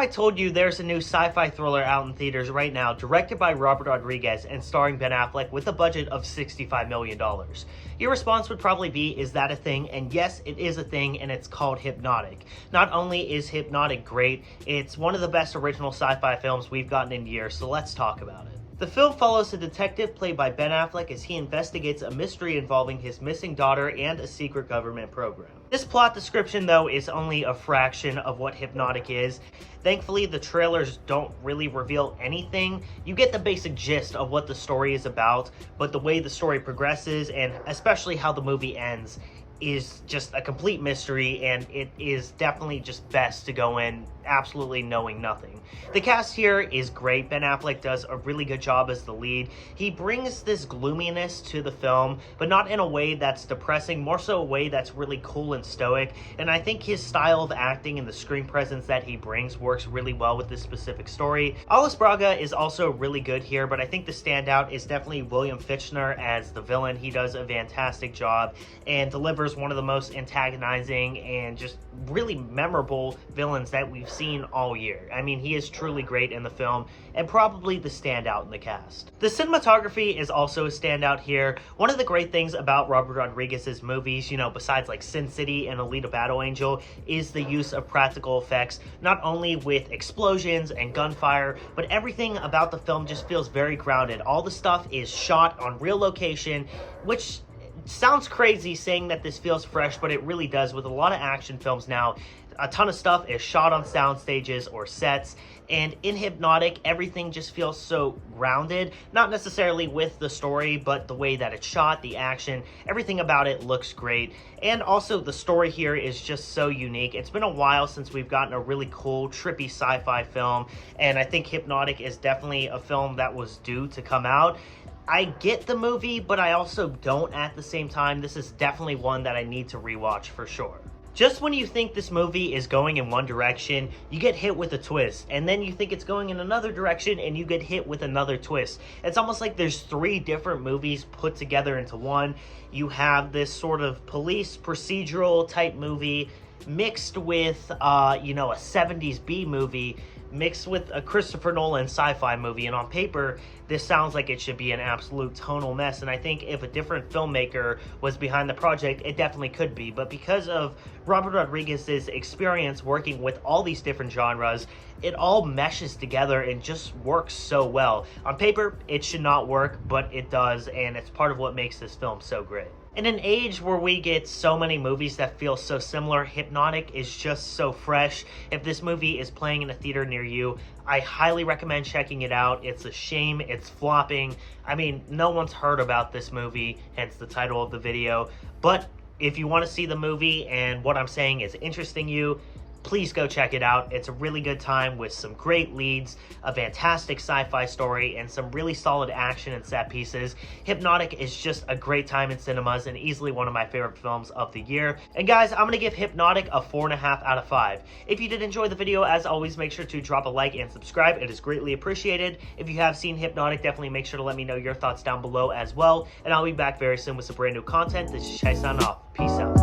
told you, there's a new sci-fi thriller out in theaters right now, directed by Robert Rodriguez and starring Ben Affleck with a budget of $65 million. Your response would probably be, is that a thing? And yes, it is a thing, and it's called Hypnotic. Not only is Hypnotic great, it's one of the best original sci-fi films we've gotten in years, so let's talk about it. The film follows a detective played by Ben Affleck as he investigates a mystery involving his missing daughter and a secret government program. This plot description, though, is only a fraction of what Hypnotic is. Thankfully, the trailers don't really reveal anything. You get the basic gist of what the story is about, but the way the story progresses, and especially how the movie ends, is just a complete mystery, and it is definitely just best to go in absolutely knowing nothing. The cast here is great. Ben Affleck does a really good job as the lead. He brings this gloominess to the film, but not in a way that's depressing, more so a way that's really cool and stoic, and I think his style of acting and the screen presence that he brings works really well with this specific story. Alice Braga is also really good here, but I think the standout is definitely William Fichtner as the villain. He does a fantastic job and delivers one of the most antagonizing and just really memorable villains that we've seen all year. I mean, he is truly great in the film and probably the standout in the cast. The cinematography is also a standout here. One of the great things about Robert Rodriguez's movies, besides like Sin City and Alita Battle Angel, is the use of practical effects, not only with explosions and gunfire, but everything about the film just feels very grounded. All the stuff is shot on real location, which sounds crazy saying that this feels fresh, but it really does. With a lot of action films now, a ton of stuff is shot on sound stages or sets, and in Hypnotic, everything just feels so grounded, not necessarily with the story, but the way that it's shot, the action, everything about it looks great. And also the story here is just so unique. It's been a while since we've gotten a really cool, trippy sci-fi film, and I think Hypnotic is definitely a film that was due to come out. I get the movie, but I also don't at the same time. This is definitely one that I need to rewatch for sure. Just when you think this movie is going in one direction, you get hit with a twist. And then you think it's going in another direction and you get hit with another twist. It's almost like there's three different movies put together into one. You have this sort of police procedural type movie mixed with, a 70s B movie, mixed with a Christopher Nolan sci-fi movie, and on paper this sounds like it should be an absolute tonal mess, and I think if a different filmmaker was behind the project, it definitely could be. But because of Robert Rodriguez's experience working with all these different genres, it all meshes together and just works so well. On paper, it should not work, but it does, and it's part of what makes this film so great. In an age where we get so many movies that feel so similar, Hypnotic is just so fresh. If this movie is playing in a theater near you, I highly recommend checking it out. It's a shame it's flopping. I mean, no one's heard about this movie, hence the title of the video. But if you want to see the movie and what I'm saying is interesting you, please go check it out. It's a really good time with some great leads, a fantastic sci-fi story, and some really solid action and set pieces. Hypnotic is just a great time in cinemas and easily one of my favorite films of the year. And guys, I'm going to give Hypnotic a 4.5 out of 5. If you did enjoy the video, as always, make sure to drop a like and subscribe. It is greatly appreciated. If you have seen Hypnotic, definitely make sure to let me know your thoughts down below as well. And I'll be back very soon with some brand new content. This is Chai signing off. Peace out.